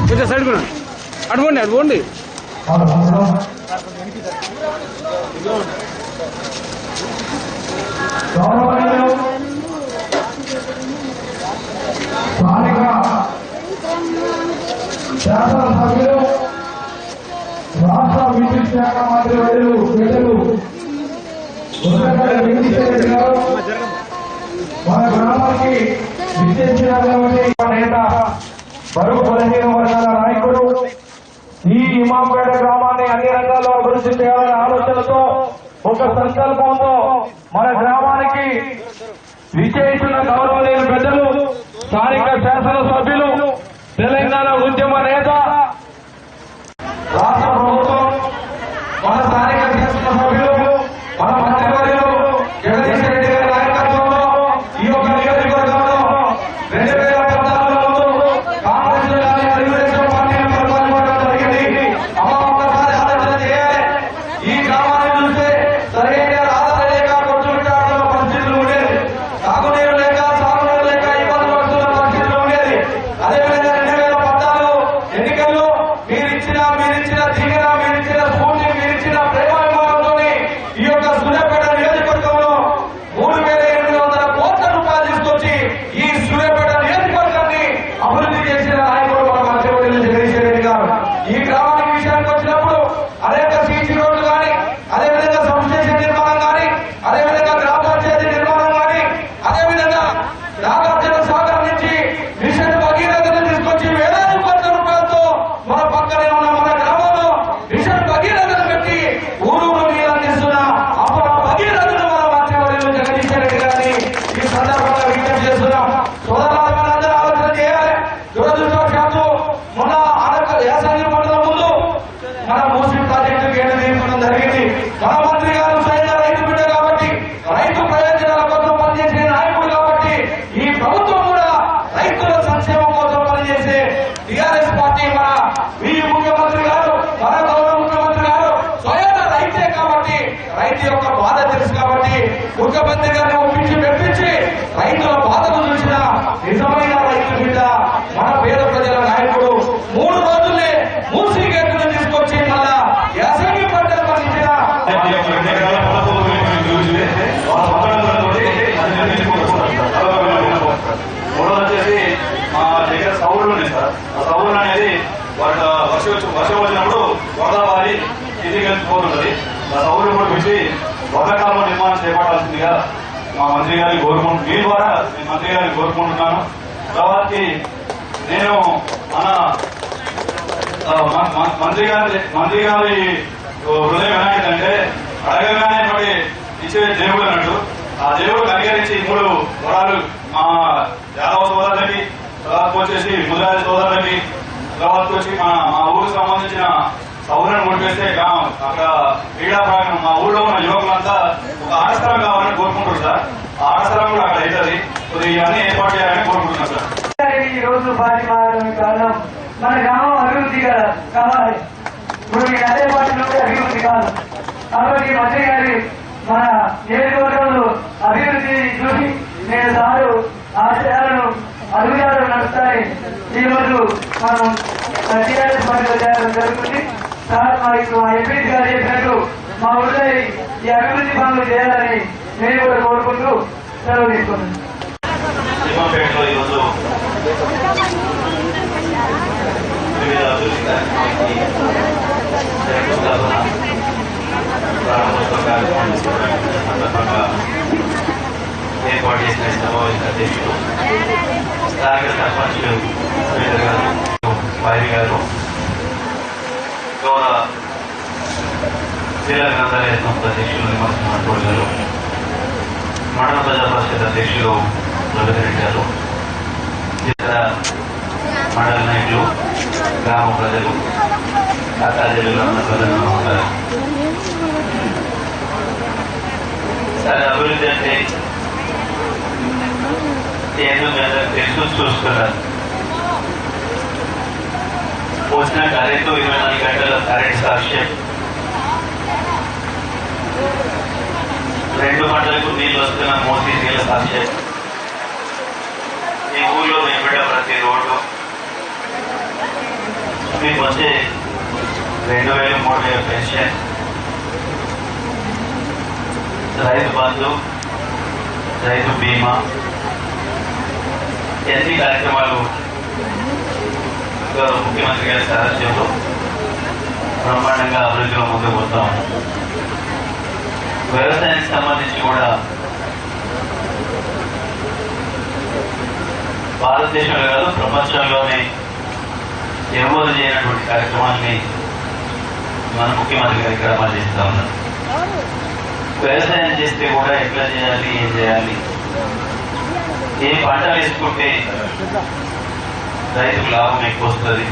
కొంచెం సైడ్ కూడా అడుకోండి అడుకోండి శాసనసభ్యులు రాష్ట్ర విద్యుత్ శాఖ మంత్రి వర్యులు పెద్దలు మన గ్రామానికి విచ్చేసినటువంటి నేత బరువు బలహీన వర్గాల నాయకుడు ఈ ఇమాంపేట గ్రామాన్ని అన్ని రంగాల్లో అభివృద్ధి చేయాలనే ఆలోచనతో ఒక సంకల్పంతో మన గ్రామానికి విచ్చేసిన గౌరవనీయులు పెద్దలు స్థానిక శాసనసభ్యులు తెలంగాణ ఉద్యమ నేత రాష్ట్ర ప్రభుత్వం మన స్థానిక శాసనసభ్యులు మన మంత్రివర్యులు జగదీష్ రెడ్డి గారి నాయకత్వంలో ఈ యొక్క నియోజకవర్గంలో 2014లో కాంగ్రెస్ గారి తెలుగుదేశం పార్టీని పరిపాలించడం జరిగింది. ఒక్కసారి ఆలోచన చేయాలి. ఈ గ్రామాన్ని చూస్తే సరైన ఆధార లేక కొట్టుమిట్టాడుతున్న పరిస్థితులు ఉండేది. తాగునీరు లేక సాగునీరు లేక ఇబ్బంది పడుతున్న పరిస్థితులు ఉండేది. అదేవిధంగా 2014 ఎన్నికల్లో మీరిచ్చిన దీవెన మీరిచ్చిన స్ఫూర్తి మీరిచ్చిన ప్రేమాభిమానంతో ఈ యొక్క సూర్యాపేట నియోజకవర్గంలో 3,800 కోట్ల రూపాయలు తీసుకొచ్చి ఈ సూర్యాపేట నియోజకవర్గాన్ని అభివృద్ధి చేసిన నాయకుడు మన మంత్రివర్యులు జగదీష్ రెడ్డి గారు. ఈ గ్రామానికి విషయానికి వచ్చినప్పుడు అనేక సీసీ రోడ్లు కానీ అదేవిధంగా సబ్స్టేషన్ నిర్మాణం కానీ అదేవిధంగా గ్రామ పంచాయతీ నిర్మాణం కానీ అదేవిధంగా నాగార్జున సాగర్ నుంచి మిషన్ భగీరథను తీసుకొచ్చి వేలాది కోట్ల రూపాయలతో మన పక్కనే ఉన్న మన గ్రామంలో మిషన్ భగీరథను పెట్టి ఊరు నీళ్ళు అందిస్తున్న అప్పుడు భగీరథను మన మంత్రివర్యులు జగదీష్ రెడ్డి గారిని ఈ సందర్భంగా విజ్ఞప్తి చేస్తున్నాం. సోదరులందరూ ఆలోచన చేయాలి. దురదృష్టవశాత్తు మొన్న యాసంగి పండుగ ముందు మన మూసీ ప్రాజెక్టు గేటు తీసుకోవడం జరిగింది. మన మంత్రి గారు స్వయంగా రైతు బిడ్డ కాబట్టి రైతు ప్రయోజనాల కోసం పనిచేసే నాయకుడు కాబట్టి ఈ ప్రభుత్వం కూడా రైతుల సంక్షేమం కోసం పనిచేసే టీఆర్ఎస్ పార్టీ మన ముఖ్యమంత్రి గారు మన గౌరవ ముఖ్యమంత్రి గారు స్వయంగా రైతే కాబట్టి రైతు యొక్క బాధ తెలుసు కాబట్టి ముఖ్యమంత్రి గారిని ఒప్పించి మెప్పించి రైతుల బాధను చూసిన నిజమైన రైతు బిడ్డ మన పేద ప్రజల నాయకుడు 3 రోజులే మూసీ గేటును తీసుకొచ్చి మళ్ళా యాసంగి పంటలు పండించిన మూడోది వచ్చేసి మా దగ్గర సౌరులు ఉన్నాయి సార్. ఆ సౌరులు అనేది వర్షం వచ్చినప్పుడు వరద వారి ఇది కలిసిపోతుంటది. ఆ సౌరులు కూడా పెట్టి వర్షకాలం నిర్మాణం చేపట్టాల్సిందిగా మా మంత్రి గారిని కోరుకుంటున్నాను. మీ ద్వారా నేను మంత్రి గారిని కోరుకుంటున్నాను. తర్వాతకి నేను మన మంత్రి గారి హృదయం ఎలాంటిదంటే అడగగానే ఇచ్చే దేవుడు అన్నట్టు ఆ దేవుడు కనికరించి 3 వరాలు మా యాదవ సోదరులకి, తర్వాత వచ్చేసి ముద్రాజ సోదరులకి, తర్వాత వచ్చి మా ఊరికి సంబంధించిన సౌరను ఓడిపేస్తే అక్కడ క్రీడా ప్రాంగణం మా ఊళ్ళో ఉన్న యువకులంతా ఒక ఆడస్థలం కావాలని కోరుకుంటారు సార్. ఆ ఆడస్థలం కూడా అక్కడ అవుతుంది. ఇవన్నీ ఏర్పాటు చేయాలని కోరుకుంటున్నాం సార్. ఈ రోజు పార్టీ మారడానికి కారణం మన గ్రామం అభివృద్ధి కావాలి. ఇప్పుడు ఈ అదే పార్టీలో అభివృద్ధి కాదు కాబట్టి మంత్రి గారి మన నియోజకవర్గంలో అభివృద్ధి చూసి నేను సారు ఆశయాలను అడుగుజాడలు నడుస్తాయి. ఈ రోజు మనం టీఆర్ఎస్ పార్టీలో చేయడం జరుగుతుంది. సార్ మా ఎంపీ గారు చెప్పినట్టు మా ఊళ్ళో ఈ అభివృద్ధి పనులు చేయాలని నేను కూడా కోరుకుంటూ సెలవు తీసుకున్నాను. ఏర్పాటు చేసిన సమావేశ అధ్యక్షులు స్థానిక సర్పంచులు వారి గారు గౌరవ జిల్లా గ్రంథాలయ సంస్థ అధ్యక్షులు విమర్శించారు గారు, మండల ప్రజా పరిషత్ అధ్యక్షులు రఘురెడ్డి గారు, ఇతర మండల నాయకులు, గ్రామ ప్రజలు, ఖాతా జిల్లాలో ఉన్న ప్రజలు ఉంటారు. సరే, అభివృద్ధి అంటే ఏదో తెలుసు చూస్తున్నారు. వచ్చిన కరెంటు 24 గంటల కరెంట్ సాక్ష్యం, 2 పంటలకు నీళ్ళు వస్తున్న మోసీ నీళ్ళ సాక్ష్యం, ఈ ఊళ్ళో మేపడ్డ ప్రతి రోడ్డు, మీకు వచ్చే 2000, 3000 పెన్షన్, రైతు బంధు, రైతు బీమా, ఎన్ని కార్యక్రమాలు ముఖ్యమంత్రి గారి సారథ్యంలో బ్రహ్మాండంగా అభివృద్ధిలో ముందుకు పోతా ఉన్నాం. వ్యవసాయానికి సంబంధించి కూడా భారతదేశంలో కాదు ప్రపంచంలోనే ఎవరు చేయనటువంటి కార్యక్రమాన్ని మన ముఖ్యమంత్రి గారి ఇక్కడ అమలు చేస్తా ఉన్నారు. వ్యవసాయం చేస్తే కూడా ఎట్లా చేయాలి, ఏం చేయాలి, ఏ పంటలు వేసుకుంటే రైతుకు లాభం ఎక్కువ వస్తుంది,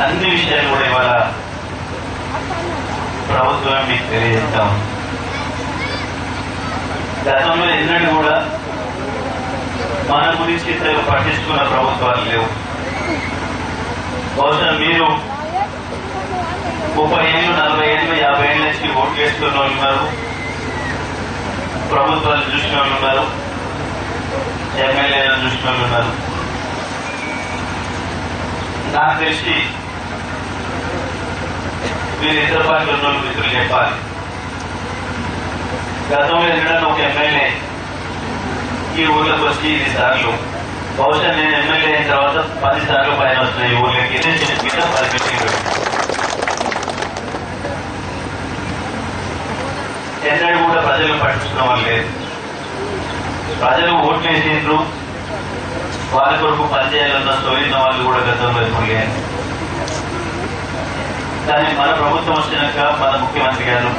అన్ని విషయాలు కూడా ఇవాళ ప్రభుత్వం మీకు తెలియజేస్తాం. గతంలో ఎన్నడూ కూడా మన గురించి పట్టించుకున్న ప్రభుత్వాలు లేవు. బహుశా మీరు 30 ఏళ్ళు, 40 ఏళ్ళు, 50 ఏళ్ళ నుంచి ఓట్లు వేసుకున్న వాళ్ళు ఉన్నారు, ప్రభుత్వాలు చూసిన వాళ్ళు ఉన్నారు, ఎమ్మెల్యేలను చూసిన వాళ్ళు ఉన్నారు. నాకు తెలిసి మీరు ఇతర పార్టీలో ఉన్న మిత్రులు చెప్పాలి, గతంలో ఎన్నడన్నా ఒక ఎమ్మెల్యే ఈ ఊళ్ళకి వచ్చి 10 సార్లు, బహుశా నేను ఎమ్మెల్యే అయిన తర్వాత 10 సార్లు పైన వస్తున్నాయి ఈ ఊళ్ళకి. ఇదే చిన్న చిన్న 10 మీటింగ్లు. ఎన్నడూ కూడా ప్రజలు పట్టించుకున్న వాళ్ళు లేదు. ప్రజలు ఓట్లు వేసిండ్రు, వాళ్ళ కొరకు పనిచేయాలన్న సోయిన వాళ్ళు కూడా గతంలో ఎప్పుడు లేదు. కానీ మన ప్రభుత్వం వచ్చినాక మన ముఖ్యమంత్రి గారు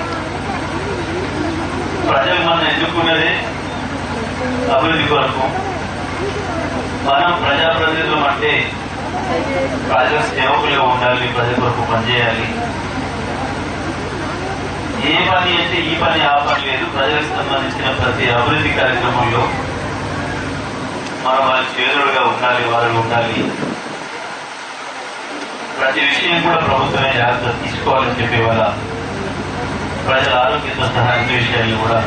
ప్రజలు మనం ఎన్నుకున్నదే అభివృద్ధి కొరకు. మనం ప్రజాప్రతినిధులం అంటే ప్రజల సేవకులుగా ఉండాలి, ప్రజల కొరకు పనిచేయాలి. ఏ పని అంటే ఈ పని ఆ పని లేదు, ప్రజలకు సంబంధించిన ప్రతి అభివృద్ధి కార్యక్రమంలో మనం వాళ్ళ చేదుడుగా ఉండాలి, వాళ్ళు ఉండాలి. ప్రతి విషయం కూడా ప్రభుత్వమే జాగ్రత్త తీసుకోవాలని చెప్పే వాళ్ళ ప్రజల ఆరోగ్యంతో సహా అన్ని విషయాన్ని కూడా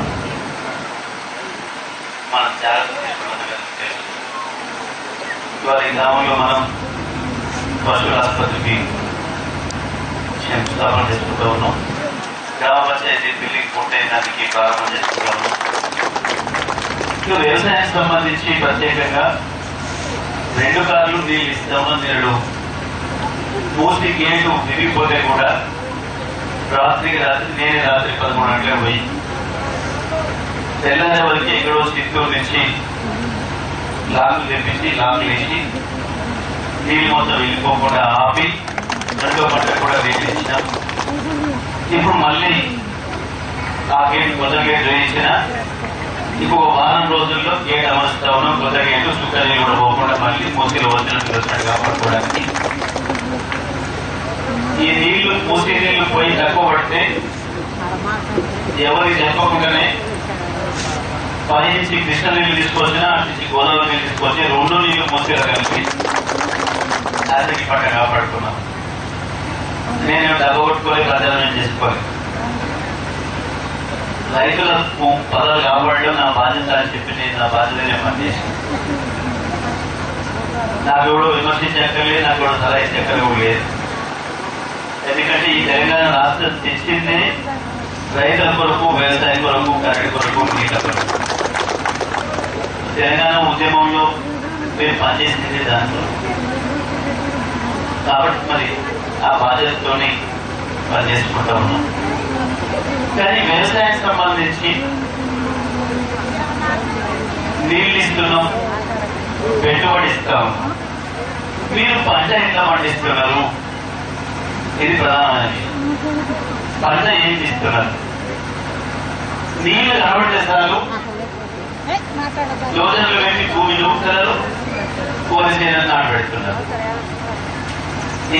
మనం జాగ్రత్త తీసుకోవాలని. ఇవాళ ఈ గ్రామంలో మనం పశువుల ఆసుపత్రికి శంకుస్థాపన చేసుకుంటూ ఉన్నాం. గ్రామ పంచాయతీ బిల్డింగ్ పూర్తయినానికి ప్రారంభం చేసుకుంటూ ఉన్నాం. వ్యవసాయానికి సంబంధించి ప్రత్యేకంగా 2 కార్లు నీళ్ళు ఇస్తామని నేడు పూర్తి గేటు విరిగిపోతే కూడా రాత్రికి రాత్రి నేనే రాత్రి 11 గంటలకు పోయి తెల్లారి వరకు ఎక్కడో చిత్తూరు నుంచి లాంగులు తెప్పించి లాంగులు వేసి నీళ్ళు మొత్తం వెళ్ళిపోకుండా ఆపి 2వ పంట కూడా నీళ్ళు ఇచ్చినాం. ఇప్పుడు మళ్ళీ ఆ గేట్ కొత్త గేట్ వేయించిన ఇంకొక వారం రోజుల్లో గేట్ అమర్చుతా ఉన్నాం. కొత్త గేటు సుక్క నీళ్ళు కూడా పోకుండా మళ్ళీ మూసీలో వచ్చినట్టు కాపాడుకోవడానికి. ఈ నీళ్లు మూసీ నీళ్లు పోయి తక్కువ పడితే ఎవరికి చెప్పకుండానే పని నుంచి కృష్ణ నీళ్లు తీసుకొచ్చినా అటు నుంచి గోదావరి నీళ్ళు తీసుకొచ్చి 2 నీళ్లు మూసీలో కలిపి ఆర్థిక పంట కాపాడుకున్నాం. నేను డబ్బగొట్టుకోలే, ప్రచారం చేసుకోవాలి. రైతుల పదాలు కాపాడడం నా బాధ్యత అని చెప్పి నేను నా బాధ్యతనే పనిచేసాను. నాకు ఎవడో విమర్శించక్కర్లేదు, నాకు ఎవడో సలహా ఇచ్చక్కర్లేదు లేదు. ఎందుకంటే ఈ తెలంగాణ రాష్ట్రం తెచ్చిందే రైతుల కొరకు, వ్యవసాయం కొరకు, కరెంటు కొరకు, నీళ్ళ కొరకు. తెలంగాణ ఉద్యమంలో మేము పనిచేసింది దాంట్లో. కాబట్టి మరి ఆ బాధ్యతతోనే పనిచేసుకుంటా ఉన్నాం. కానీ వ్యవసాయానికి సంబంధించి నీళ్ళు ఇస్తున్నాం, పెట్టుబడి ఇస్తాం, మీరు పంట ఎంత పండిస్తున్నారు, ఇది ప్రధానమైన విషయం. పంట ఏం తీస్తున్నారు? నీళ్లు కనబడితే చాలు యోజనలు పెట్టి భూమి నూపుతున్నారు, కూలి చేయడం నాటబెడుతున్నారు.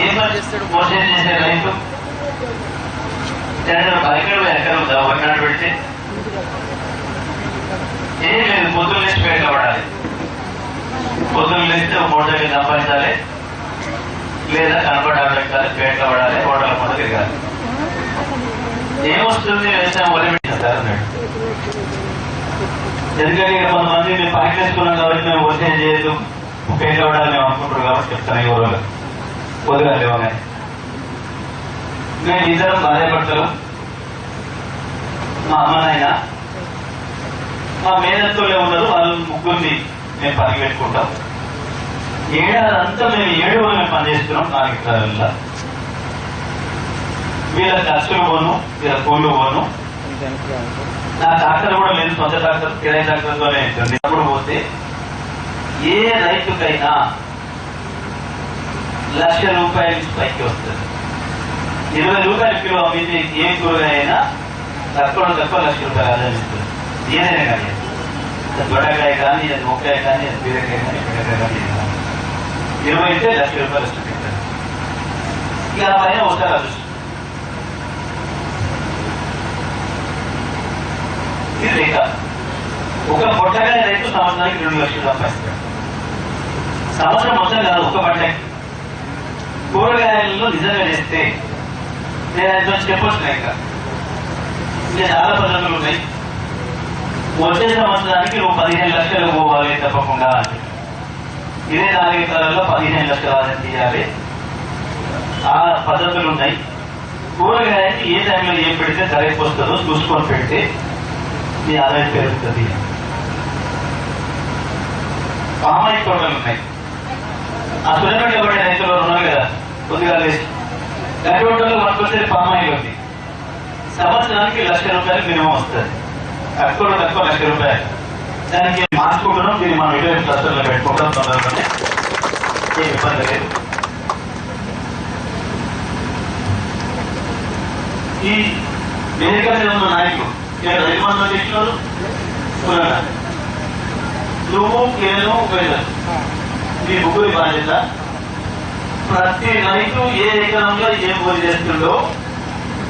ఏం పని చేస్తాడు మోసం చేసే రైతు? ఎకరం ఒకటి నాటబెడితే ఏం లేదు, పొద్దున్న లేచి పేటలో పడాలి. పొద్దున్న లేస్తే మోటార్ దగ్గర సంపాదించాలి, లేదా కనపడాలి పెట్టాలి, పేటలో పడాలి, హోటల్ మొదలు తిరగాలి. ఏమొస్తుంది వ్యవసాయం వదిలిపెట్టిస్తారు అన్నాడు. ఎందుకంటే ఇక్కడ కొంతమంది మేము పనికి వేసుకున్నాం కాబట్టి మేము వ్యవసాయం చేయొద్దు, పేటలో పడాలి మేము అనుకుంటారు కాబట్టి చెప్తాను. ఈ ఊళ్ళో వదిలాలి లేవనే మేము ఇద్దరం బాధపడతారు. మా అమ్మ నాయన మా మేనత్తోళ్ళే ఉన్నారు, వాళ్ళు ముగ్గురిని మేము పనికి పెట్టుకుంటాం. ఏడాదంతా మేము 7 రోజులు మేము పనిచేస్తున్నాం 4 ఎకరాలలో. వీళ్ళ ఖర్చులు పోను, వీళ్ళ కూళ్ళు పోను. నా ట్రాక్టర్ కూడా లేదు, సొంత ట్రాక్టర్, కిరాయి ట్రాక్టర్తోనే అప్పుడు పోతే ఏ రైతుకైనా ₹1,00,000 నుంచి పైకి వస్తుంది. 20 రూపాయల కిలో అమ్మితే ఏ కూరగాయ అయినా తక్కువ ₹1,00,000 ఆదాయం ఇస్తుంది. ఏదైనా కానీ దొడకాయ కానీ, అది మొక్కాయ కానీ, అది బీరకాయ కానీ, బెండకాయ కానీ 20 అయితే ₹1,00,000 ఇస్తుంది. ఇక ఆ పైన ఒకసారి అదృష్టం. ఇది లేక ఒక పొట్టకాయ రైతు సంవత్సరానికి 2 లక్షలు సంపాదిస్తాడు. సంవత్సరం మొత్తం కాదు, ఒక పంటకి. కూరగాయలలో నిజంగా చేస్తే నేను ఆయన చెప్పొచ్చు. ఇంకా చాలా పద్ధతులు ఉన్నాయి. వచ్చే సంవత్సరానికి నువ్వు 15 లక్షలు పోవాలి తప్పకుండా అంటే ఇదే 4 ఎకరాలలో 15 లక్షల ఆదాయం తీయాలి. ఆ పద్ధతులు ఉన్నాయి. కూరగాయకి ఏ టైంలో ఏం పెడితే ధర ఎక్కువ వస్తుందో చూసుకొని పెడితే మీ ఆదాయం పెరుగుతుంది. పామాయిల్ తోటలు ఉన్నాయి. ఆ సులభంగా పడే రైతులు ఉన్నారు కదా, కొద్దిగా లేచి గడ్డోటలు మనకొచ్చే పామాయిల్ ఉంది. సంవత్సరానికి ₹1,00,000 మినిమం వస్తుంది. తక్కువ ₹1,00,000. దానికి మార్చుకుంటున్నాం. దీన్ని మనం ఇటువంటి క్లస్టర్లో పెట్టుకుంటాం. తొందరగానే ఏ ఇబ్బంది లేదు. ఈ వేదిక మీద ఉన్న నాయకులు రైతు మంది చేస్తున్నారు. నువ్వు నేను వెళ్ళాను, మీ ముగ్గురి బాధ్యత. ప్రతి రైతు ఏ ఎకరంలో ఏం పూజ చేస్తుందో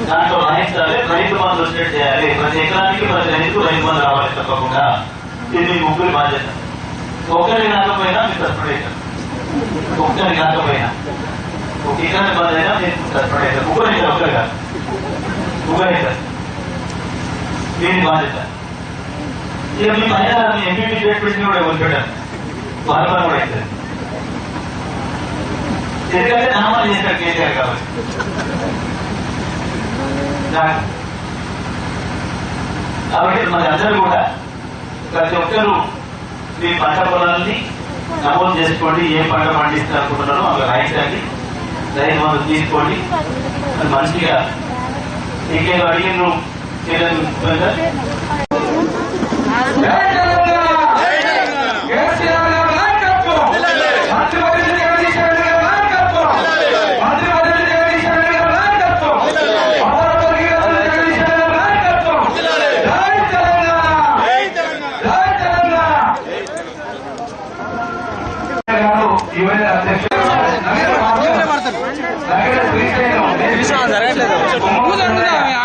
దాంట్లో రాయించాలి. రైతు బంధు వచ్చేట్టు చేయాలి. ప్రతి ఎకరానికి ప్రతి రైతు బంధు రావాలి తప్పకుండా. ఇది మీ ముగ్గురి బాధ్యత. ఒక్కరికి రాకపోయినా మీరు తప్పకుండా అవుతారు. ఒక్కరికి రాకపోయినా ఒక ఎకరానికి బంధు అయినా మీరు తప్పకుండా అవుతారు. ముగ్గురు అవుతారు, ఒక్కరు కాదు, ముగ్గురు అవుతారు. దీని బాధ్యత. ఇక మీ పైన మీ ఎంపీపీ డేట్ పెట్టిన కూడా వదిలిపెట్టారు. వాళ్ళ పని కూడా అవుతుంది. ఎందుకంటే నామాలు చేశారు కేసీఆర్ కాబట్టి. కాబట్టి మన అందరూ కూడా ప్రతి ఒక్కరూ మీ పంట పొలాలని నమోదు చేసుకోండి. ఏ పంట పండిస్తారనుకుంటున్నారో అక్కడ రాయించండి. రైతు మందు తీసుకోండి. అది మంచిగా ఇంకేదో అడిగిన జరగట్లేదు.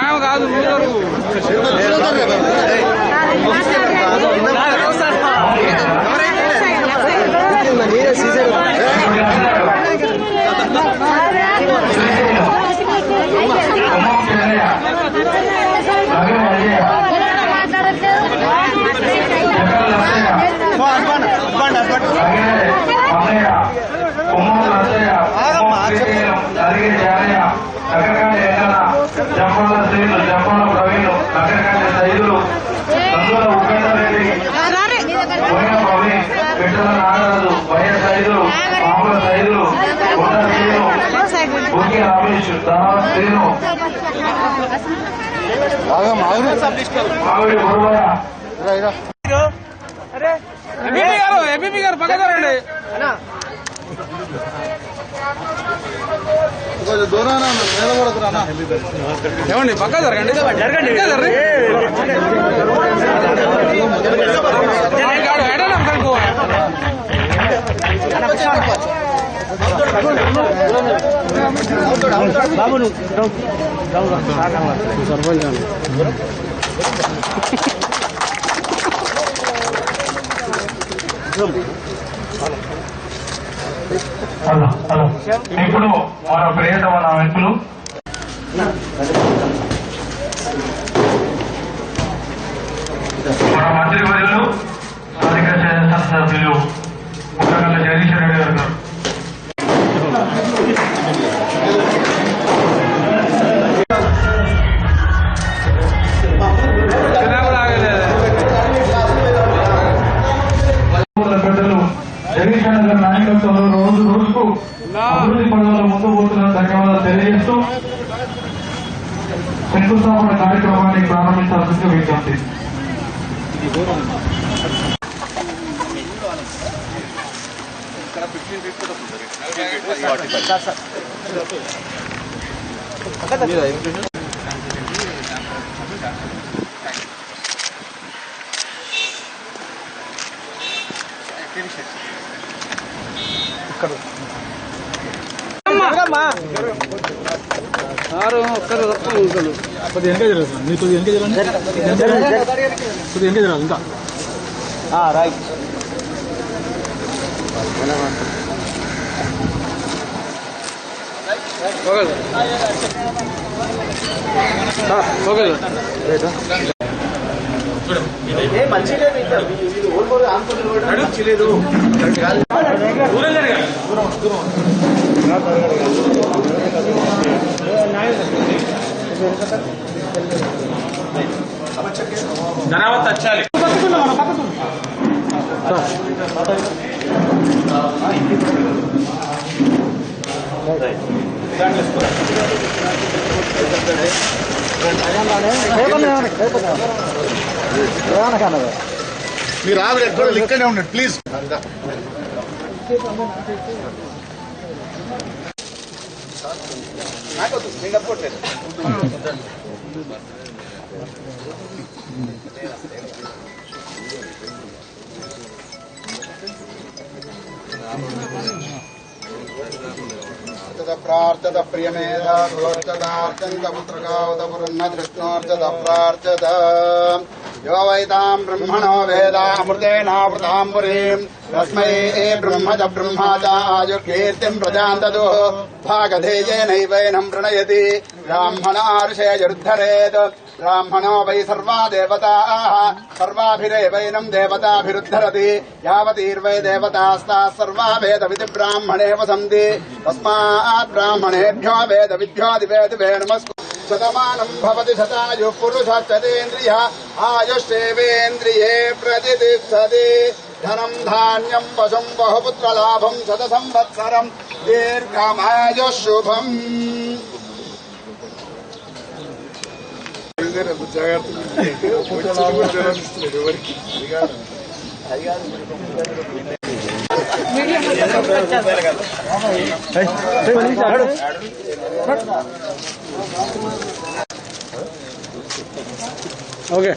ఆమె కాదు జంపల శ్రీలు, జంపల ప్రవీణు, నగరకండి సైదులు, సందుల ఉపేంద్రరెడ్డి, పోయిన ప్రవీణ్, విఠల నాగరాజు, వైఎస్ సైదులు, పాముల సైదులు, కొండ శ్రీను, బుక్కి రమేష్, ధనవ శ్రీను, మావిడి గురువయ్య. ఎంపీపీ గారు పక్కన రండి. కొంచెం దూరం నిలబడుతున్నా ఏమండి పక్క జరగండి జరగండి బాబు సర్పంచ్ ఇప్పుడు మన ప్రియతమ నాయకులు మన మంత్రివర్యులు స్థానిక శాసనసభ్యులు ముఖ్యంగా జగదీశ్వర రెడ్డి గారు పెద్దలు జగదీశ్వర గారి నాయకత్వంలో రోజు రోజుకు అభివృద్ధి పనుల ముందు పోతున్న ధన్యవాదాలు తెలియజేస్తూ శంకుస్థాపన కార్యక్రమాన్ని ప్రారంభించాల్సిందిగా విజ్ఞప్తి. సారు ఒక్కరు కొద్దిగా వెనక జరుగుతుంది మీరు కొద్దిగా వెనక జరగండి కొద్దిగా వెనక జరగాలి ఇంకా రైట్ ఓకే ధనావత్ వచ్చాలి మీరు ఆవిడ ఎక్కడ ఇక్కడే ఉండండి ప్లీజ్. ప్రార్థత ప్రియమేధ పుత్రకావతపురున్న కృష్ణోర్చత ప్రార్థత यो वैतां ब्रह्मणो वेदामृतेनावृतां पुरीं तस्मै ब्रह्म च ब्रह्मादायुर्कीर्तिं प्रजां ददुः भागधेयेनैवैनं प्रणयति ब्राह्मणार्षयजुद्धरेत् ब्राह्मणो वै सर्वा देवताः सर्वाभिरेवैनं देवताभिरुद्धरति यावतीर्वै देवतास्ताः सर्वा वेदविधि ब्राह्मणे वसन्ति तस्मात् ब्राह्मणेभ्यो वेदविद्योदिवेदिवे नमस्कुरु शतमानं भवति शतायुः पुरुषश्चतेन्द्रियः आयुष्येवेन्द्रिये प्रतिष्ठति धनं धान्यं वशं बहुपुत्रलाभं शतसंवत्सरं दीर्घमायुः शुभम् ఓకే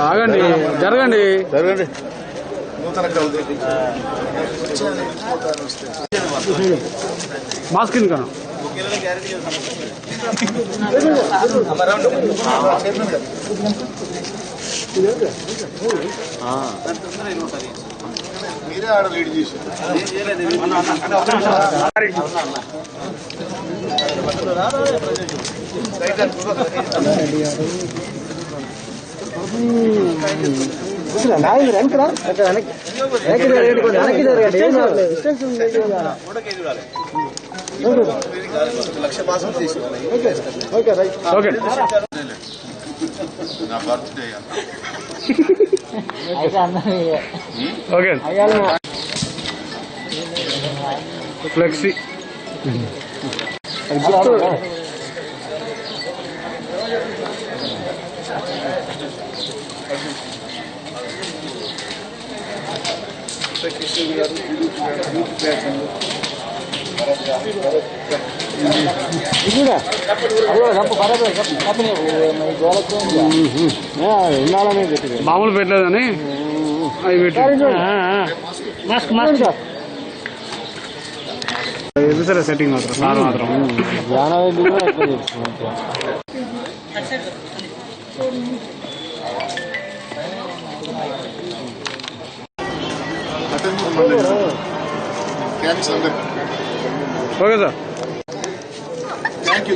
ఆగండి జరగండి జరగండి మాస్క్ ఇంకా మీరే ఆడ లీడ్ చేశారు. నా బర్త్డే ఓకే ఫ్లెక్సీ మామూలు పెట్టలేదని అవి పెట్టారు సరే సెట్టింగ్ మాత్రం సార్ మాత్రం okay sir thank you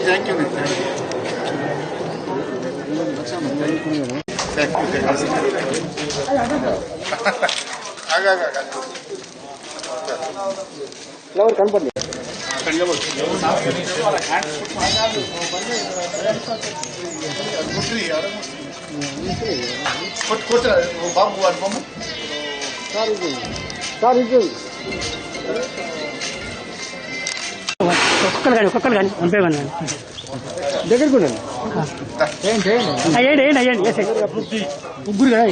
flower కనపడి బాబు వాడి బొమ్మ ఒక్కొక్కరు కానీ పంపేవాడి దగ్గరకు ముగ్గురు కదా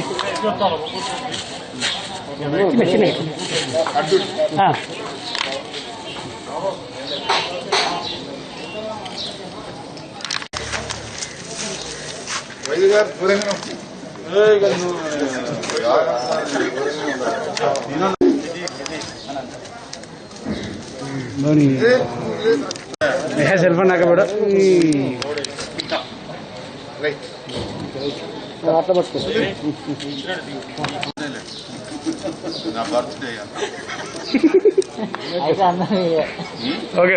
చిన్న వైద్య గారు దూరంగా సెల్ ఫోన్ నాక కూడా అట్లా పట్టుకో నా బర్త్డే ఓకే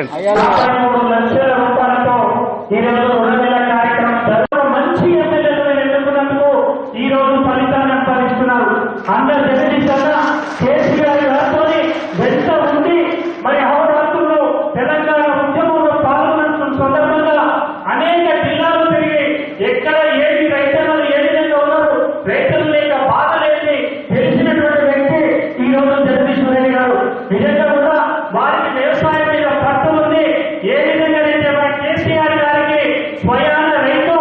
మంచి ఎమ్మెల్యేలను ఎన్నుకున్నందుకు ఈ రోజు ఫలితాన్ని సంపాదిస్తున్నారు. అందరు జగదీశ్వర కేసీఆర్ గారితో వెంట ఉండి మరి అహోరాత్రులు తెలంగాణ ఉద్యమంలో పాల్గొన్న సందర్భంగా అనేక జిల్లాలు తిరిగి ఎక్కడ ఏది రైతన్నలు ఏ విధంగా ఉన్నారు, రైతులు లేక బాధ లేని తెలిసినటువంటి వ్యక్తి ఈ రోజు జగదీశ్వర రెడ్డి గారు. నిజంగా కూడా వారికి వ్యవసాయం మీద పట్టు ఉంది. ఏ విధంగా అయితే మన కేసీఆర్ గారికి స్వయాన రైతు,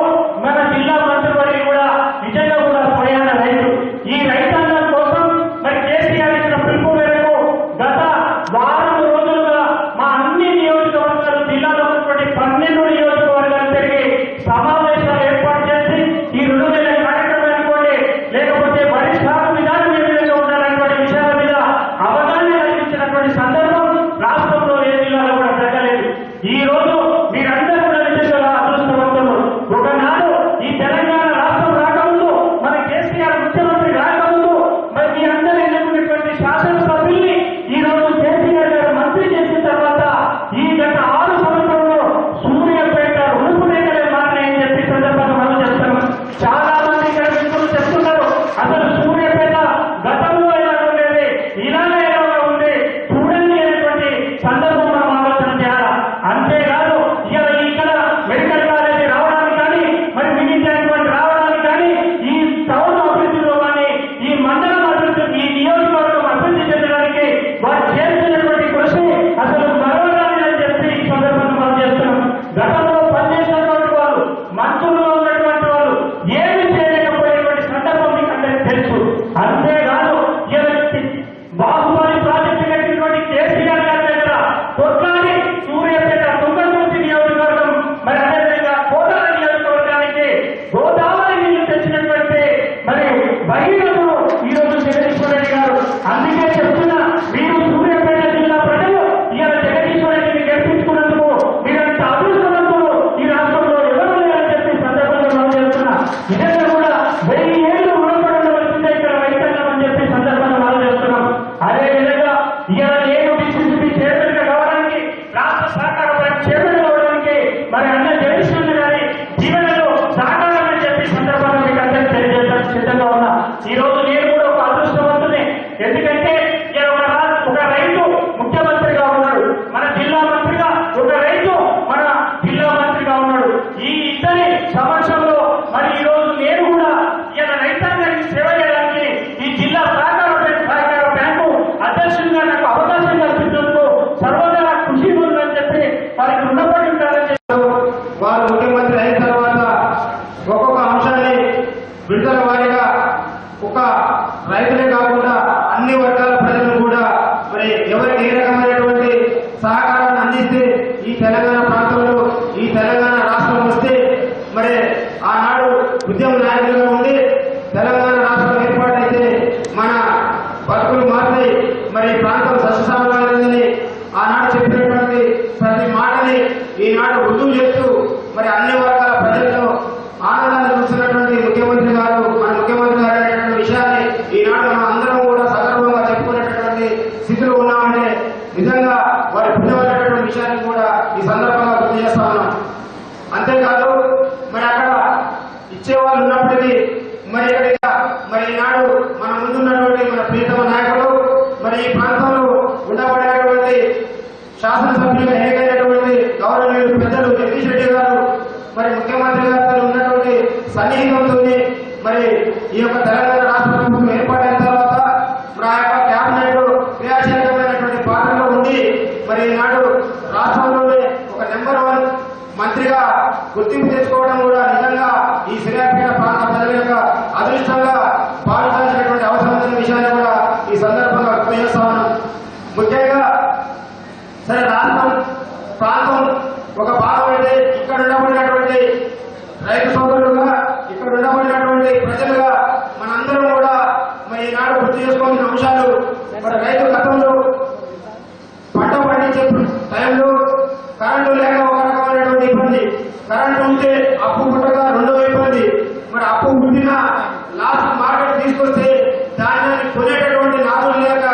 మన జిల్లా మంత్రివర్గం కూడా నిజంగా కూడా స్వయాన రైతు. ఈ రైతాంగం కోసం మరి కేసీఆర్ ఇచ్చిన పిలుపు మేరకు గత వారం రోజులుగా మా అన్ని నియోజకవర్గాలు, జిల్లాలో ఉన్నటువంటి 12 నియోజకవర్గాలు తిరిగి సమావేశాలు ఏర్పాటు చేసి ఈ 2,000 కార్యక్రమం అనుకోండి, లేకపోతే వరి సాగు విధానం ఏ విధంగా ఉండాలనేటువంటి విషయాల మీద అవగాహన కల్పించినటువంటి సందర్భం రాష్ట్రంలో ఏ జిల్లాలో కూడా జరగలేదు. ఈ రోజు మీరందరూ కూడా నిజంగా అదృష్టవంతులు. ఒకనాడు ఈ తెలంగాణ రాష్ట్రం రాకముందు, మన కేసీఆర్ ముఖ్యమంత్రి రాకముందు మరి మీ అందరూ ఎన్నుకున్నటువంటి శాసనసభ్యుల్ని ఈ రోజు కేసీఆర్ గారు మంత్రి చేసిన తర్వాత ఈ గత 6 సంవత్సరంలో సూర్యాపేట రూపురేఖలే మారినాయని చెప్పి సందర్భంగా మనం చెప్తాము. చాలా మంది ఇక్కడ మిత్రులు చెప్తున్నారు, అసలు సూర్యాపేట గతంలో ఎలా ఉండేది, ఇలానే ఎలా ఉంది చూడండి అనేటువంటి సందర్భం మనం ఆలోచన చేయాలి. అంతేకాదు ఇవాళ ఇక్కడ మెడికల్ కాలేజీ రావడానికి కానీ, మరి మిగిలినటువంటి రావడానికి కానీ, ఈ టౌన్ అభివృద్ధిలో కానీ, ఈ మండలం అభివృద్ధి, ఈ నియోజకవర్గం అభివృద్ధి చెందడానికి వారు చేస్తున్నటువంటి కృషి అసలు మరవరాని అని చెప్పి ఈ సందర్భంగా మనం చేస్తున్నాం. గతంలో పనిచేసినటువంటి వాళ్ళు, మంత్రులుగా ఉన్నటువంటి వాళ్ళు ఏమి చేయలేకపోయేటువంటి సందర్భం మీకు అందరికీ తెలుసు. అంతేకాదు బాహుబలి ప్రాజెక్టు కట్టినటువంటి కేసీఆర్ గారి దగ్గర కొట్లాడి సూర్యాపేట తుంగతుర్తి నియోజకవర్గం, మరి అదేవిధంగా కోదాడ నియోజకవర్గానికి గోదావరి నీళ్లు తెచ్చినటువంటి మరి భగీరథుడు ఈ రోజు జగదీశ్వర రెడ్డి గారు. అందుకే చెప్తున్నా, మీరు సూర్యాపేట జిల్లా ప్రజలు ఇవాళ జగదీశ్వర రెడ్డిని గెలిపించుకున్నందుకు మీరంత అదృష్టవంతులు ఈ రాష్ట్రంలో ఎవరు లేరని చెప్పి సందర్భంగా మనం చేస్తున్నా. నిజంగా కూడా 1000 ఏళ్లు రుణపడి ఉండవలసిందే ఇక్కడ రైతాంగం అని చెప్పి సందర్భంగా మనం చేస్తున్నాం. అదేవిధంగా ఇవాళ నేను డిసిసిబి చైర్మన్ గా కావడానికి, రాష్ట్ర సహకార బ్యాంక్ చైర్మన్ కావడానికి మరి అన్న జగదీశ్వర గారి జీవనంలో సహకారం చెప్పి సందర్భంగా మీకు అందరికీ తెలియజేయడానికి సిద్ధంగా ఉన్నా. ఈ రోజు నేను కూడా ఒక అదృష్టవంతుని. ఎందుకంటే ఒక రైతు ముఖ్యమంత్రిగా ఉన్నాడు, మన జిల్లా మంత్రిగా ఒక రైతు మన జిల్లా మంత్రిగా ఉన్నాడు. ఈ ఇద్దరి సమక్షంలో మరి ఈ రోజు నేను కూడా ఇలా రైతాంగానికి సేవ చేయడానికి ఈ జిల్లా సహకార బ్యాంకు అధ్యక్షుడిగా నాకు అవకాశం కల్పించేందుకు సర్వదా కృషి ఉందని చెప్పి వారికి రుణపడి ఉంటారని ఒక రైతులే కాకుండా అన్ని వర్గాల ప్రజలు కూడా మరి ఎవరికి ఏ రకమైనటువంటి సహకారాన్ని అందిస్తే ఈ తెలంగాణ ప్రాంతంలో ఈ తెలంగాణ రాష్ట్రం వస్తే మరి ఆనాడు ఉద్యమ నాయకులుగా ఉండి తెలంగాణ రాష్ట్రం ఏర్పాటైతే మన బతుకులు మారుతాయి, మరి ప్రాంతం సస్యశ్యామలమైందని ఆనాడు చెప్పినటువంటి ప్రతి మాటని ఈనాడు రుజువు చేస్తూ మరి అన్ని వర్గాల ప్రజల్లో ఆనందాన్ని చూస్తున్నటువంటి ముఖ్యమంత్రి గారు మన ముఖ్యమంత్రి గారు అనేటువంటి విషయాన్ని ఈనాడు మనం అందరం కూడా సగర్వంగా చెప్పుకునేటటువంటి స్థితిలో ఉన్నామంటే నిజంగా వారి పుణ్యమైనటువంటి విషయాన్ని కూడా ఈ సందర్భంగా గుర్తు చేస్తా ఉన్నాం. అంతేకాదు మరి అక్కడ ఇచ్చేవాళ్ళు ఉన్నప్పటికీ మరి ఇక్కడ మరి ఈనాడు మన ముందున్నటువంటి మన ప్రియతమ నాయకులు మరి ఈ ప్రాంతంలో ఉండబడినటువంటి శాసనసభ్యులుగా ఎన్నికైనటువంటి గౌరవనీయులు పెద్దలు జగదీష్ రెడ్డి గారు మరి ముఖ్యమంత్రి గారితో ఉన్నటువంటి సన్నిహితంతో మరి ఈ యొక్క తెలంగాణ రాష్ట్ర ప్రభుత్వం ఏర్పాటైన తర్వాత మరి ఆ యొక్క క్యాబినెట్ క్రియాశీలకమైనటువంటి పాత్రలో ఉండి మరి ఈనాడు రాష్ట్రంలోనే ఒక నెంబర్ 1 మంత్రిగా గుర్తింపు తెచ్చుకోవడం కూడా నిజంగా ఈ సిరియాపేట ప్రాంత ప్రజల యొక్క అదృష్టంగా భావించాల్సినటువంటి అవసరం ఉన్న విషయాన్ని కూడా ఈ సందర్భంగా గుర్తు చేస్తా ఉన్నాం. ముఖ్యంగా సరే రాష్ట్రం ప్రాంతం ఒక భాగం అయితే ఇక్కడ ఉండబడినటువంటి రైతు సోదరులుగా ఇక్కడ ఉండబడినటువంటి ప్రజలుగా మనందరం కూడా మరి ఈనాడు గుర్తు చేసుకోవాల్సిన అంశాలు మరి రైతు గతంలో పంట పండించే టైంలో కరెంటు లేక ఒక రకమైనటువంటి ఇబ్బంది, కరెంటు ఉంటే అప్పు పుట్టగా రెండో ఇబ్బంది, మరి అప్పు పుట్టిన లాస్ట్ మార్కెట్ తీసుకొస్తే ధాన్యాన్ని కొనేటటువంటి నాదులు లేక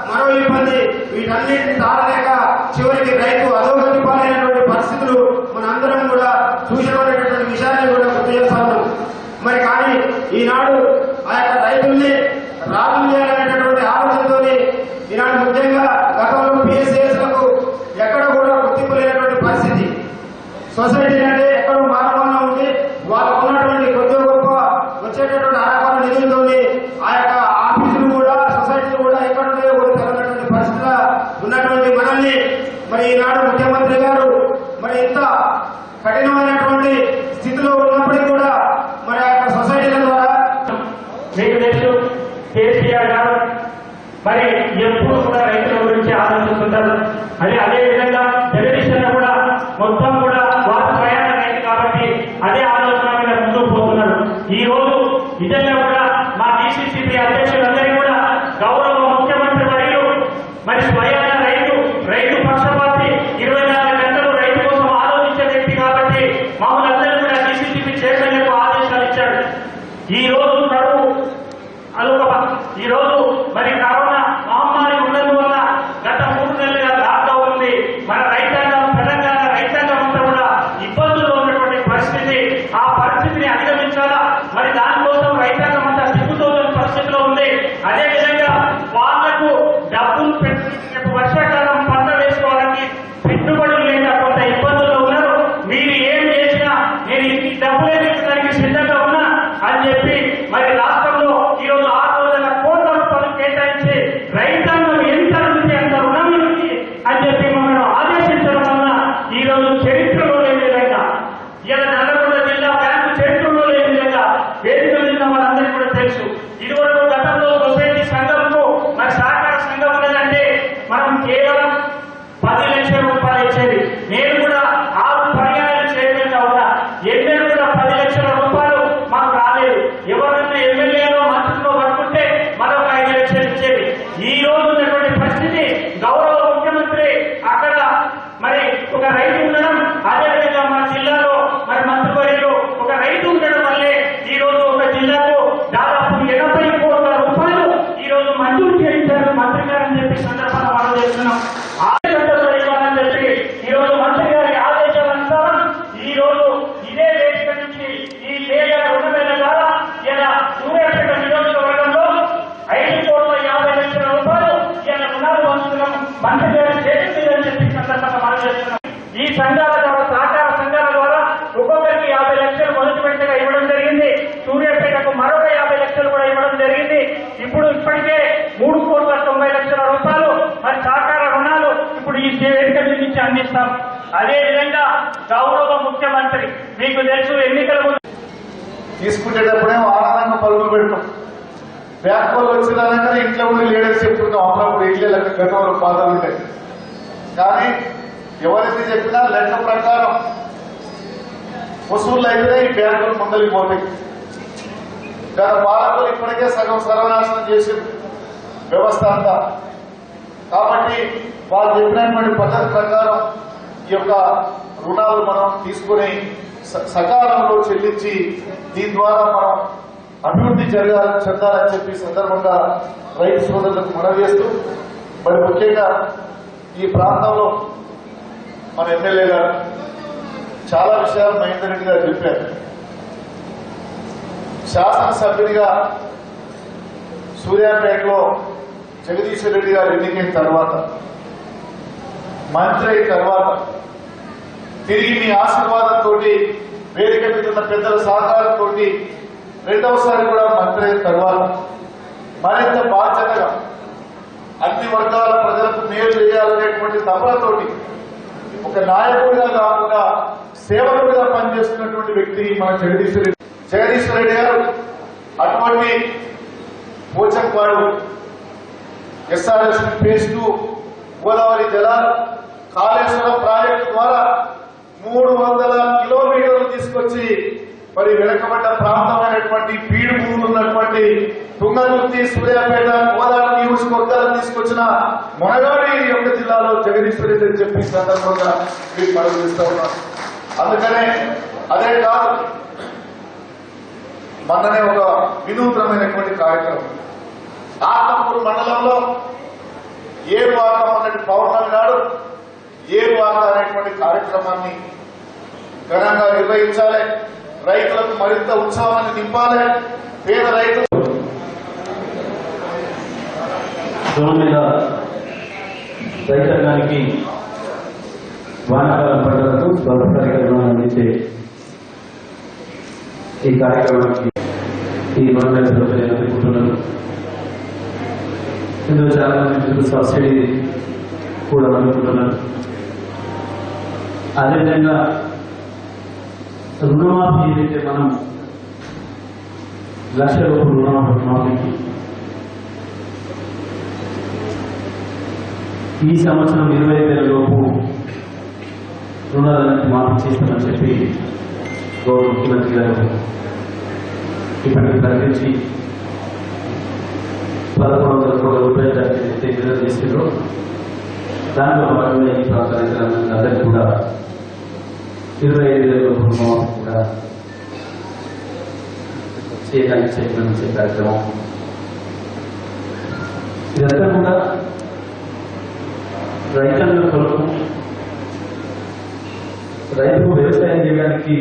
మరో ఇబ్బంది, వీటన్నింటిని తాళలేక చివరికి రైతు అధోగతి పాలైనటువంటి పరిస్థితులు మన అందరం కూడా చూసినటువంటి విషయాన్ని కూడా గుర్తు చేస్తా ఉన్నాం. మరి కానీ ఈనాడు ఆ యొక్క రైతుల్ని రాజు చేయాలనేటటువంటి ఆలోచనతో ఈనాడు ముఖ్యంగా గతంలో పిఎస్ఏఎస్లకు ఎక్కడ కూడా గుర్తింపు లేనటువంటి పరిస్థితి, సొసైటీ అంటే ఎక్కడో మానవంగా ఉండి వాళ్ళకు ఉన్నటువంటి కొద్ది గొప్ప వచ్చేటటువంటి ఆరకాల నిధులతో ఆ యొక్క ఆఫీసులు కూడా సొసైటీలు కూడా ఎక్కడ ఉన్నాయో కూడా తెలియనటువంటి పరిస్థితిలో ఉన్నటువంటి మనల్ని మరి ఈనాడు ముఖ్యమంత్రి గారు మరి ఇంత కఠినమైనటువంటి స్థితిలో ఉన్నప్పటికీ కూడా మరి ఆ యొక్క సొసైటీల ద్వారా మీకు తెలుసు కేసీఆర్ గారు మరి ఎప్పుడు కూడా రైతుల గురించి ఆలోచిస్తుంటారు. అదేవిధంగా టెలివిజన్ కూడా మొత్తం కూడా వాటి ప్రయాణం అయింది కాబట్టి అదే ఆలోచన మీద ముందుకు పోతున్నారు. ఈ రోజు నిజంగా కూడా మా డిసిసిబి అధ్యక్షులందరినీ కూడా గౌరవ ముఖ్యమంత్రి వర్యులు మరి స్వయాన రైతు పక్షపాతి 24 గంటలు రైతు కోసం ఆలోచించే వ్యక్తి కాబట్టి మమ్మల్ని అందరూ కూడా డిసిసిబి చైర్మన్లకు ఆదేశాలు ఇచ్చాడు. ఈ రోజు ఈ రోజు మరి కరోనా మహమ్మారి ఉన్నందువల్ల గత 3 నెలలుగా లాక్డౌన్ ఉంది. మన రైతాంగం తెలంగాణ రైతాంగం అంతా కూడా ఇబ్బందుల్లో ఉన్నటువంటి పరిస్థితి, ఆ పరిస్థితిని అధిగమించాలా మరి దానికోసం రైతాంగం అంతా దిక్కుతోలని పరిస్థితిలో ఉంది. అదేవిధంగా వాళ్లకు డబ్బులు పెట్టి వర్షాకాలం పంట వేసుకోవడానికి పెట్టుబడులు లేక కొంత ఇబ్బందుల్లో ఉన్నారు. మీరు ఏం చేసినా నేను ఇంటికి డబ్బులే తెచ్చడానికి సిద్ధంగా ఉన్నా అని చెప్పి మరి రాష్ట్రంలో ఈరోజు 600 కోట్ల రూపాయలు కేటాయించి రైతాంగం ఎంత అభివృద్ధి అంత రుణం అని చెప్పి మమ్మల్ని ఆదేశించడం వల్ల ఈ రోజు చరిత్రలో లేని విధంగా ఇలా నల్లగొండ జిల్లా బ్యాంకు చరిత్రలో లేని విధంగా వేదిక మీద మనందరికీ కూడా తెలుసు. ఇదివరకు గతంలో సొసైటీ సంఘంకు మరి సహకార సంఘం ఉన్నదంటే మనం కేవలం 10 లక్షల రూపాయలు ఇచ్చేది. నేను కూడా 6 పర్యాయాలు చైర్మన్ గా ఉన్నా, ఎన్నడూ కూడా 10 లక్షల రూపాయలు మాకు రాలేదు. ఎవరన్నా ఎమ్మెల్యేలో మంత్రుల్లో పట్టుకుంటే మరొక 5 లక్షలు ఇచ్చేది. ఈ రోజు ఉన్నటువంటి పరిస్థితి గౌరవ ముఖ్యమంత్రి అక్కడ మరి ఒక రైతు ఉండడం, అదేవిధంగా మన జిల్లాలో మరి మంత్రివర్యులు ఒక రైతు ఉండడం వల్లే ఈ రోజు ఒక జిల్లాకు దాదాపు 80 కోట్ల రూపాయలు ఈ రోజు మంజూరు చేయించారు మంత్రి గారు అని చెప్పి సందర్భంగా మనం చేస్తున్నాం. ఇవ్వాలని చెప్పి ఈ రోజు మంత్రి గారి ఆదేశాలనుసారం ఈ రోజు ఇదే వేదిక నుంచి ఈ పేద రుణమైన ద్వారా ఇలా సూర్యాపేట నియోజకవర్గంలో 5,50,00,000 రూపాయలు ఇలా రుణాలు పంచుతున్నాం మంత్రి గారి చేసిందని చెప్పి సందర్భంగా మనం చేస్తున్నాం. ఈ సంఘాల ద్వారా సహకార సంఘాల ద్వారా ఒక్కొక్కరికి 50 లక్షలు మొదటి విడతగా ఇవ్వడం జరిగింది. సూర్యాపేటకు మరొక 50 లక్షలు కూడా ఇవ్వడం జరిగింది. ఇప్పుడు ఇప్పటికే 3,90,00,000 రూపాయలు మరి సహకార రుణాలు ఇప్పుడు ఈ వేదిక నుంచి అందిస్తాం. అదేవిధంగా గౌరవ ముఖ్యమంత్రి మీకు తెలుసు ఎన్నికల ముందు తీసుకునేటప్పుడేమో ఆనందంగా పరుగులు పెడతాం, బ్యాంక్ వాళ్ళు వచ్చినాకనే ఇంట్లో ఉండి లీడర్స్ చెప్తున్నాం అప్పుడప్పుడు ఇళ్ళ గతంలో బాధలు ఉంటాయి. కానీ ఎవరైతే చెప్పినా లెక్క ప్రకారం వసూళ్ళు అయితే ఈ బ్యాంకులు ముందరికి పోతాయి. గత పాలకులు ఇప్పటికే సగం సర్వనాశనం చేసి వ్యవస్థ అంతా. కాబట్టి వాళ్ళు చెప్పినటువంటి పద్ధతి ప్రకారం ఈ యొక్క రుణాలు మనం తీసుకుని సకాలంలో చెల్లించి దీని ద్వారా మనం అభివృద్ధి చెందాలని చెప్పి సందర్భంగా రైతు సోదరులకు మనవి చేస్తూ, మరి ముఖ్యంగా ఈ ప్రాంతంలో మన ఎమ్మెల్యే గారు చాలా విషయాలు మహేందర్ రెడ్డి గారు చెప్పారు. శాసనసభ్యునిగా సూర్యాపేటలో జగదీశ్వర్ రెడ్డి గారు ఎన్నికైన తర్వాత, మంత్రి అయిన తర్వాత, తిరిగి మీ ఆశీర్వాదంతో వేదిక మీద ఉన్న పెద్దల సహకారంతో రెండవసారి కూడా మంత్రి అయిన తర్వాత మరింత బాధ్యతగా అన్ని వర్గాల ప్రజలకు మేలు చేయాలనేటువంటి తపనతోటి ఒక నాయకుడిగా కాకుండా సేవకుడిగా పనిచేస్తున్నటువంటి వ్యక్తి మన జగదీశ్వర్ రెడ్డి గారు. అటువంటి పోచంపాడు ఎస్ఆర్ఎస్ ఫేజ్ 2 గోదావరి జలాలు కాళేశ్వరం ప్రాజెక్టు ద్వారా 300 కిలోమీటర్లు తీసుకొచ్చి మరి వెనకబడ్డ ప్రాంతమైనటువంటి బీడు భూములు ఉన్నటువంటి తుంగతుర్తి, సూర్యాపేట, గోదావరి నియోజకవర్గాలను తీసుకొచ్చిన మొనగాడి యొక్క జిల్లాలో జగదీశ్వర్ రెడ్డి అని చెప్పి సందర్భంగా మీకు మనవి చేస్తా ఉన్నాను. అందుకనే అదే కాదు, మొన్ననే ఒక వినూత్నమైనటువంటి కార్యక్రమం ఆత్మకూరు మండలంలో ఏరువాక అన్నటువంటి పౌర్ణమి నాడు ఏరువాక అనేటువంటి కార్యక్రమాన్ని ఘనంగా నిర్వహించాలి. రైతులకు మరింత ఉత్సాహాన్ని నింపాలి. పేద రైతులు మీద రైతాంగానికి వానాకాలం పంటలకు స్వల్పకాలిక అందించే ఈ కార్యక్రమానికి ఈ మండలి అనుకుంటున్నాను. ఇందులో చాలా మంది సబ్సిడీ కూడా అనుకుంటున్నారు. అదేవిధంగా రుణమాఫీ ఏదైతే మనం ₹1,00,000 రుణమాఫీకి ఈ సంవత్సరం 25,000 లోపు రుణాలను మాఫీ చేస్తామని చెప్పి గౌరవ ముఖ్యమంత్రి గారు ఇప్పటికి ప్రకటించి 1,100 కోట్ల రూపాయలు విడుదల చేసిండ్రు. దాంట్లో భాగంగా ఈ ప్రాంత రైతులందరికీ కూడా 25,000 రుణమాఫీ కూడా చేయడానికి చెప్పిన కార్యక్రమం. ఇదంతా కూడా రైతాంగం కొరకు, రైతుకు వ్యవసాయం చేయడానికి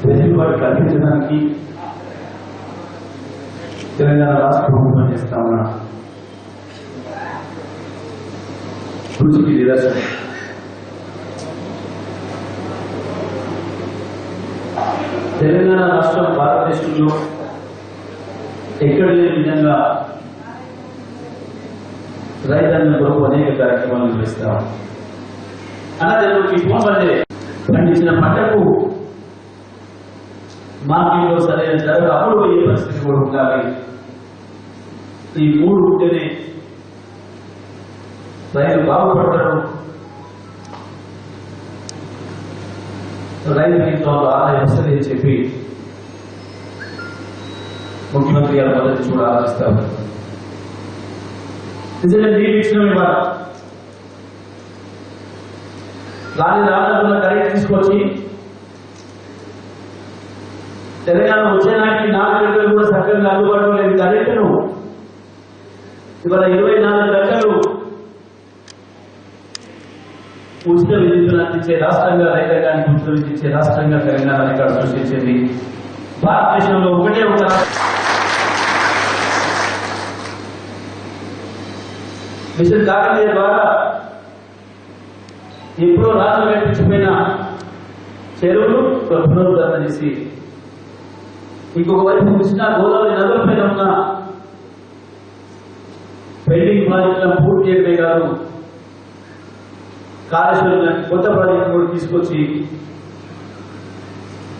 వెసులుబాటు కల్పించడానికి తెలంగాణ రాష్ట్ర ప్రభుత్వం చేస్తా ఉన్న కృషికి నిదర్శనం. తెలంగాణ రాష్ట్రం భారతదేశంలో ఎక్కడ లేని విధంగా రైతాంగం కొరకు అనేక కార్యక్రమాలు నిర్వహిస్తాం. అన్నదానికి పోవాలంటే పండించిన పంటకు మార్కెట్లో సరైన ధర అమలు అయ్యే పరిస్థితి కూడా ఉండాలి. ఈ 3 ఉంటేనే రైతు బాగుపడతారు, రైతు జీవితంలో ఆదాయం వస్తుంది అని చెప్పి ముఖ్యమంత్రి గారు మొదటి కూడా ఆలోచిస్తారు. నిజంగా నీళ్ళు ఇచ్చిన ఇవ్వాలి, దాని రాష్ట్రంలో కరెంట్ తీసుకొచ్చి తెలంగాణ వచ్చే నాటికి 4 గంటలు కూడా సక్రమంగా అందుబాటులో లేని కరెంటును ఇవాళ 24 గంటలు ఉచిత విద్యుత్తును అందించే రాష్ట్రంగా, రైతాంగానికి ఉచిత విద్యుత్ రాష్ట్రంగా తెలంగాణ రికార్డు సృష్టించింది. భారతదేశంలో ఒకటే ఒక మిషన్ కాకతీయ ద్వారా ఎప్పుడో రాష్ట్రం కల్పించిపోయిన చెరువులు పునరుద్ధరణ చేసి, ఇంకొక వైపు కృష్ణా గోదావరి నదుల పైన ఉన్న పెండింగ్ ప్రాజెక్టులను పూర్తి చేయడమే కాదు, కాళేశ్వరం కొత్త ప్రాజెక్టు కూడా తీసుకొచ్చి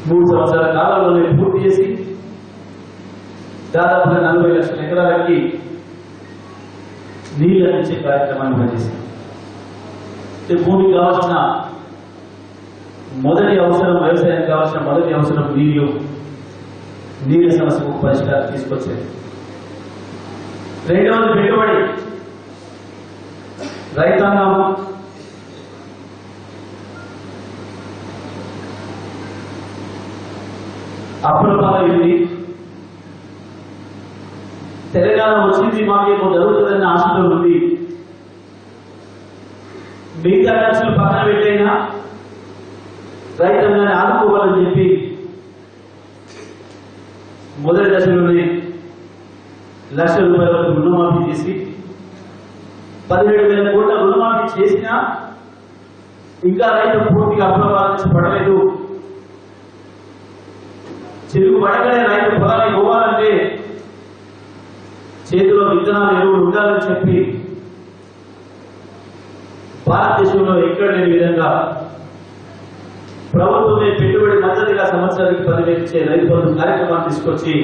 3 సంవత్సరాల కాలంలోనే పూర్తి చేసి దాదాపుగా 40 లక్షల ఎకరాలకి నీళ్ళు అందించే కార్యక్రమాన్ని పనిచేశాం. భూమికి కావాల్సిన మొదటి అవసరం, వ్యవసాయానికి కావాల్సిన మొదటి అవసరం నీళ్ళ సమస్యకు పరిష్కారం తీసుకొచ్చేది. రెండవది పెట్టుబడి. రైతాంగం అప్పుల పాలైంది. తెలంగాణ వచ్చింది మాకేమో జరుగుతుందన్న ఆశతో ఉంది. మిగతా ఖర్చులు పక్కన పెట్టైనా రైతాంగాన్ని ఆదుకోవాలని చెప్పి మొదటి దశలోనే ₹1,00,000 వరకు రుణమాఫీ చేసి 17,000 కోట్ల రుణమాఫీ చేసినా ఇంకా రైతు పూర్తిగా అప్పుల నుంచి పడలేదు. చెరుకు పడగలే రైతు పొలానికి పోవాలంటే చేతిలో విత్తనాలు, ఎరువులు ఉండాలని చెప్పి భారతదేశంలో ఎక్కడ లేని విధంగా ప్రభుత్వమే పెట్టుబడి మద్దతుగా సంవత్సరానికి 10,000 ఇచ్చే రైతు బంధు కార్యక్రమాన్ని తీసుకొచ్చి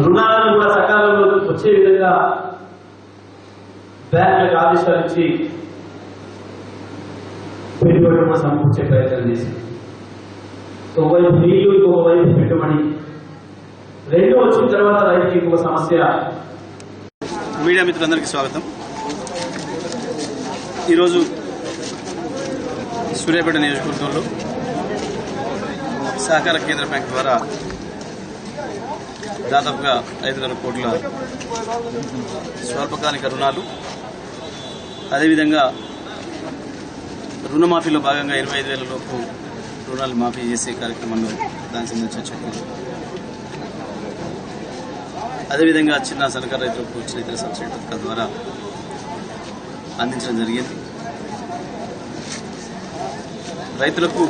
రుణాలను కూడా సకాలంలో వచ్చే విధంగా బ్యాంకులకు ఆదేశాలు ఇచ్చి పెట్టుబడి కూడా సమకూర్చే ప్రయత్నం చేసింది. ఒకవైపు నీళ్లు, ఇంకొక వైపు పెట్టుబడి, రెండు వచ్చిన తర్వాత రైతుకి ఇంకొక సమస్య. మీడియా మిత్రులందరికీ స్వాగతం. ఈరోజు సూర్యాపేట నియోజకవర్గంలో సహకార కేంద్ర బ్యాంక్ ద్వారా దాదాపుగా 5,000 కోట్ల స్వల్పకాలిక రుణాలు, అదేవిధంగా రుణమాఫీలో భాగంగా 25,000 లోపు రుణాలు మాఫీ చేసే కార్యక్రమంలో దానికి సంబంధించిన చెక్కులు, అదేవిధంగా చిన్న సన్నకారు రైతులకు వచ్చిన ఇతర సబ్సిడీ పథకాల ద్వారా అందించడం జరిగింది. రైతులకు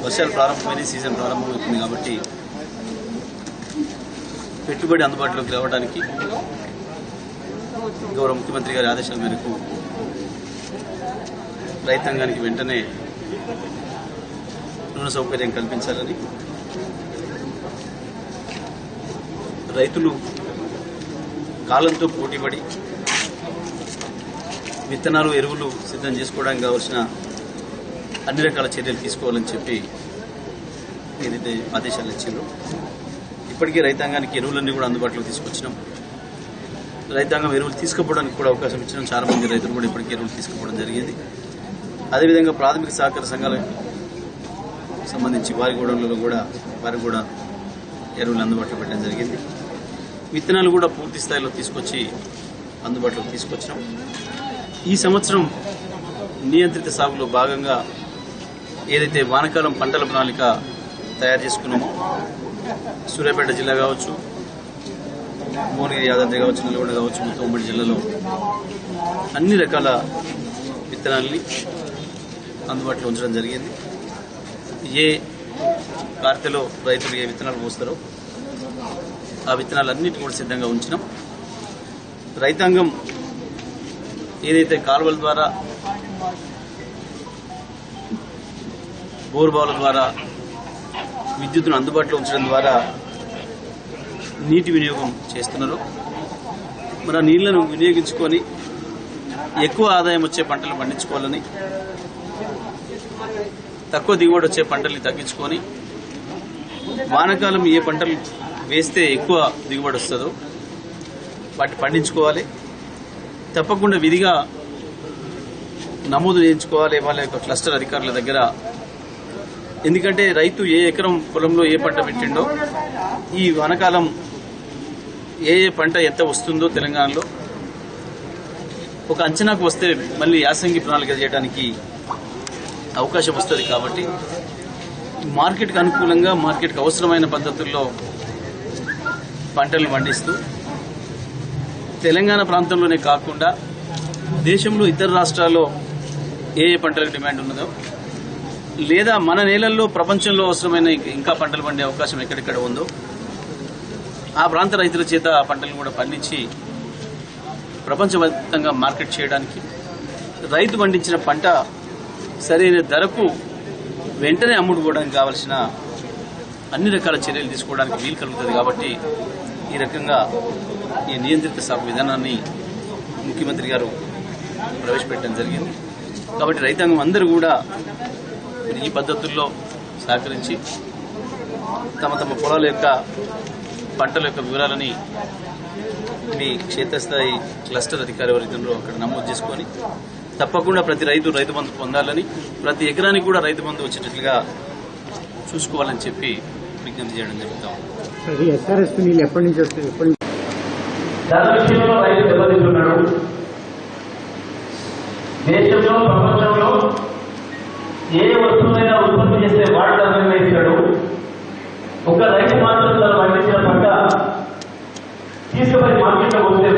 వర్షాలు ప్రారంభమైన సీజన్ ప్రారంభమవుతుంది కాబట్టి పెట్టుబడి అందుబాటులోకి రావడానికి గౌరవ ముఖ్యమంత్రి గారి ఆదేశాల మేరకు రైతాంగానికి వెంటనే రుణ సౌకర్యం కల్పించాలని, రైతులు కాలంతో పోటీపడి విత్తనాలు, ఎరువులు సిద్ధం చేసుకోవడానికి కావాల్సిన అన్ని రకాల చర్యలు తీసుకోవాలని చెప్పి ఏదైతే ఆదేశాలు ఇచ్చిందో, ఇప్పటికే రైతాంగానికి ఎరువులన్నీ కూడా అందుబాటులోకి తీసుకొచ్చినాం. రైతాంగం ఎరువులు తీసుకుపోవడానికి కూడా అవకాశం ఇచ్చినాం. చాలా మంది రైతులు కూడా ఇప్పటికే ఎరువులు తీసుకుపోవడం జరిగింది. అదేవిధంగా ప్రాథమిక సహకార సంఘాలకు సంబంధించి వారి గోడౌన్లలో కూడా ఎరువులు అందుబాటులో పెట్టడం జరిగింది. విత్తనాలు కూడా పూర్తి స్థాయిలో తీసుకొచ్చి అందుబాటులోకి తీసుకొచ్చినాం. ఈ సంవత్సరం నియంత్రిత సాగులో భాగంగా ఏదైతే వానాకాలం పంటల ప్రణాళిక తయారు చేసుకున్నామో, సూర్యాపేట జిల్లా కావచ్చు, భువనగిరి, యాదాద్రి కావచ్చు, నల్గొండ కావచ్చు, మొత్తం ఉమ్మడి జిల్లాలో అన్ని రకాల విత్తనాలని అందుబాటులో ఉంచడం జరిగింది. ఏ కార్తెలో రైతులు ఏ విత్తనాలు పోస్తారో ఆ విత్తనాలన్నింటినీ కూడా సిద్ధంగా ఉంచినాం. రైతాంగం ఏదైతే కాలువల ద్వారా, బోర్బావుల ద్వారా విద్యుత్తును అందుబాటులో ఉంచడం ద్వారా నీటి వినియోగం చేస్తున్నారో, మరి ఆ నీళ్లను వినియోగించుకొని ఎక్కువ ఆదాయం వచ్చే పంటలు పండించుకోవాలని, తక్కువ దిగుబడి వచ్చే పంటల్ని తగ్గించుకొని వానాకాలం ఏ పంటలు వేస్తే ఎక్కువ దిగుబడి వస్తుందో వాటిని పండించుకోవాలి. తప్పకుండా విధిగా నమోదు చేయించుకోవాలి వాళ్ళ యొక్క క్లస్టర్ అధికారుల దగ్గర. ఎందుకంటే రైతు ఏ ఎకరం పొలంలో ఏ పంట పెట్టిండో, ఈ వానాకాలం ఏ పంట ఎంత వస్తుందో తెలంగాణలో ఒక అంచనాకు వస్తే మళ్ళీ యాసంగి ప్రణాళిక చేయడానికి అవకాశం వస్తుంది. కాబట్టి మార్కెట్కి అనుకూలంగా, మార్కెట్కి అవసరమైన పద్ధతుల్లో పంటలను పండిస్తూ తెలంగాణ ప్రాంతంలోనే కాకుండా దేశంలో ఇతర రాష్ట్రాల్లో ఏ పంటలకు డిమాండ్ ఉన్నదో, లేదా మన నేలల్లో ప్రపంచంలో అవసరమైన ఇంకా పంటలు పండే అవకాశం ఎక్కడెక్కడ ఉందో ఆ ప్రాంత రైతుల చేత ఆ పంటలను కూడా పండించి ప్రపంచవ్యాప్తంగా మార్కెట్ చేయడానికి, రైతు పండించిన పంట సరైన ధరకు వెంటనే అమ్ముడుకోవడానికి కావలసిన అన్ని రకాల చర్యలు తీసుకోవడానికి వీలు కలుగుతుంది. కాబట్టి ఈ రకంగా ఈ నియంత్రిత సాగు విధానాన్ని ముఖ్యమంత్రి గారు ప్రవేశపెట్టడం జరిగింది. కాబట్టి రైతాంగం అందరూ కూడా ఈ పద్ధతుల్లో సహకరించి తమ తమ పొలాల యొక్క పంటల యొక్క వివరాలని మీ క్షేత్రస్థాయి క్లస్టర్ అధికారి వర్గంలో అక్కడ నమోదు చేసుకొని తప్పకుండా ప్రతి రైతు బంధు పొందాలని, ప్రతి ఎకరానికి కూడా రైతు బంధు వచ్చేటట్లుగా చూసుకోవాలని చెప్పి విజ్ఞప్తి చేయడం జరుగుతాం. దాని విషయంలో రైతు దెబ్బతింటున్నాడు. దేశంలో ప్రపంచంలో ఏ వస్తువునైనా ఉత్పత్తి చేసే వాటిని నిర్ణయిస్తాడు. ఒక రైతు మాత్రం తను పండించిన పంట తీసుకుపోయి మార్కెట్లో పోతే